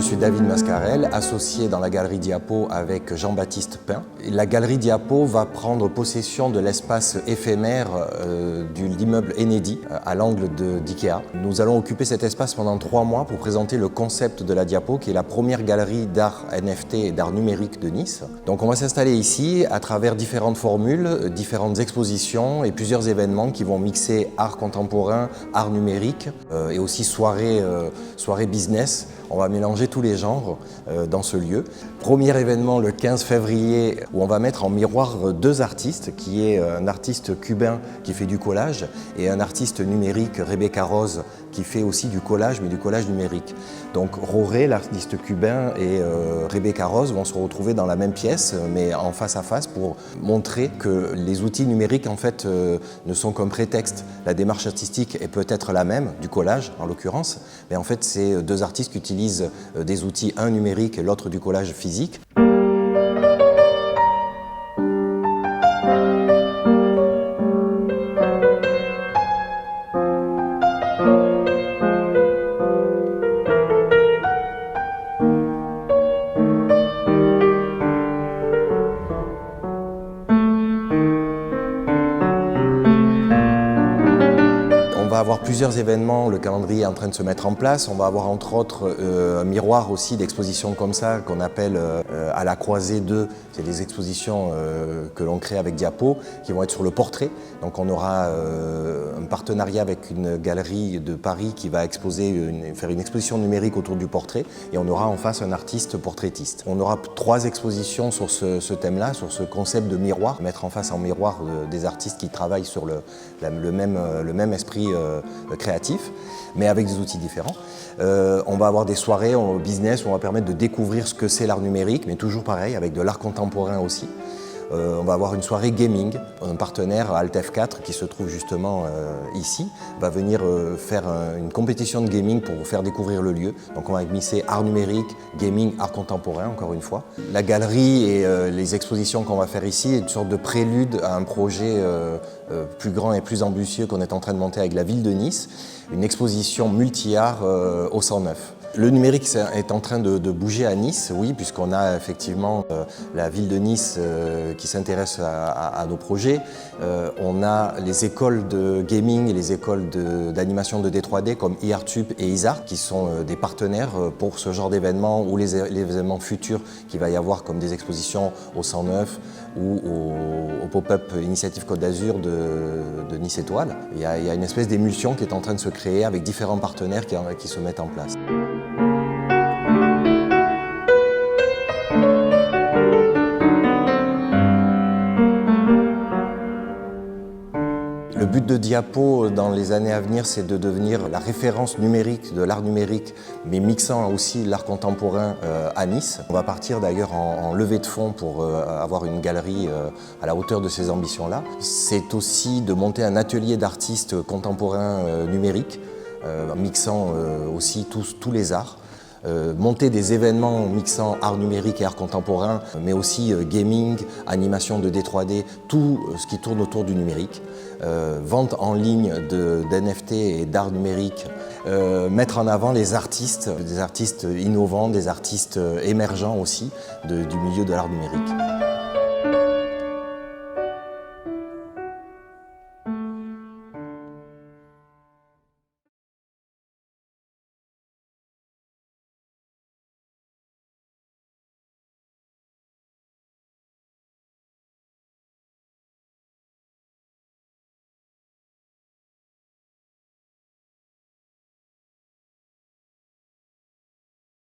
suis David Mascarel, associé dans la Galerie Diapo avec Jean-Baptiste Pin. La Galerie Diapo va prendre possession de l'espace éphémère de l'immeuble Enedi, à l'angle d'IKEA. Nous allons occuper cet espace pendant 3 mois pour présenter le concept de la Diapo, qui est la première galerie d'art NFT et d'art numérique de Nice. Donc on va s'installer ici à travers différentes formules, différentes expositions et plusieurs événements qui vont mixer art contemporain, art numérique et aussi soirée business. On va mélanger tous les genres dans ce lieu. Premier événement le 15 février où on va mettre en miroir 2 artistes, qui est un artiste cubain qui fait du collage et un artiste numérique, Rebecca Rose, qui fait aussi du collage, mais du collage numérique. Donc Roré, l'artiste cubain, et Rebecca Rose vont se retrouver dans la même pièce, mais en face à face, pour montrer que les outils numériques en fait ne sont qu'un prétexte. La démarche artistique est peut-être la même, du collage en l'occurrence, mais en fait c'est 2 artistes qui utilisent des outils, un numérique et l'autre du collage physique. On va avoir plusieurs événements, le calendrier est en train de se mettre en place. On va avoir entre autres un miroir aussi d'expositions comme ça qu'on appelle à la croisée 2. C'est des expositions que l'on crée avec Diapo qui vont être sur le portrait. Donc on aura un partenariat avec une galerie de Paris qui va faire une exposition numérique autour du portrait, et on aura en face un artiste portraitiste. On aura 3 expositions sur ce thème-là, sur ce concept de miroir, mettre en face en miroir des artistes qui travaillent sur le même esprit créatif, mais avec des outils différents. On va avoir des soirées en business où on va permettre de découvrir ce que c'est l'art numérique, mais toujours pareil, avec de l'art contemporain aussi. On va avoir une soirée gaming. Un partenaire, AltF4, qui se trouve justement ici, va venir faire une compétition de gaming pour vous faire découvrir le lieu. Donc on va mixer art numérique, gaming, art contemporain, encore une fois. La galerie et les expositions qu'on va faire ici est une sorte de prélude à un projet plus grand et plus ambitieux qu'on est en train de monter avec la ville de Nice, une exposition multi-art au 109. Le numérique est en train de bouger à Nice, oui, puisqu'on a effectivement la ville de Nice qui s'intéresse à nos projets. On a les écoles de gaming et les écoles d'animation de D3D comme IARTUB et ISART qui sont des partenaires pour ce genre d'événements ou les événements futurs qu'il va y avoir comme des expositions au 109 ou au pop-up Initiative Côte d'Azur de Nice Étoile. Il y a une espèce d'émulsion qui est en train de se créer avec différents partenaires qui se mettent en place. Le but de Diapo dans les années à venir, c'est de devenir la référence numérique de l'art numérique, mais mixant aussi l'art contemporain à Nice. On va partir d'ailleurs en levée de fonds pour avoir une galerie à la hauteur de ces ambitions-là. C'est aussi de monter un atelier d'artistes contemporains numériques, mixant aussi tous les arts. Monter des événements mixant art numérique et art contemporain, mais aussi gaming, animation de D3D, tout ce qui tourne autour du numérique. Vente en ligne d'NFT et d'art numérique. Mettre en avant les artistes, des artistes innovants, des artistes émergents aussi du milieu de l'art numérique.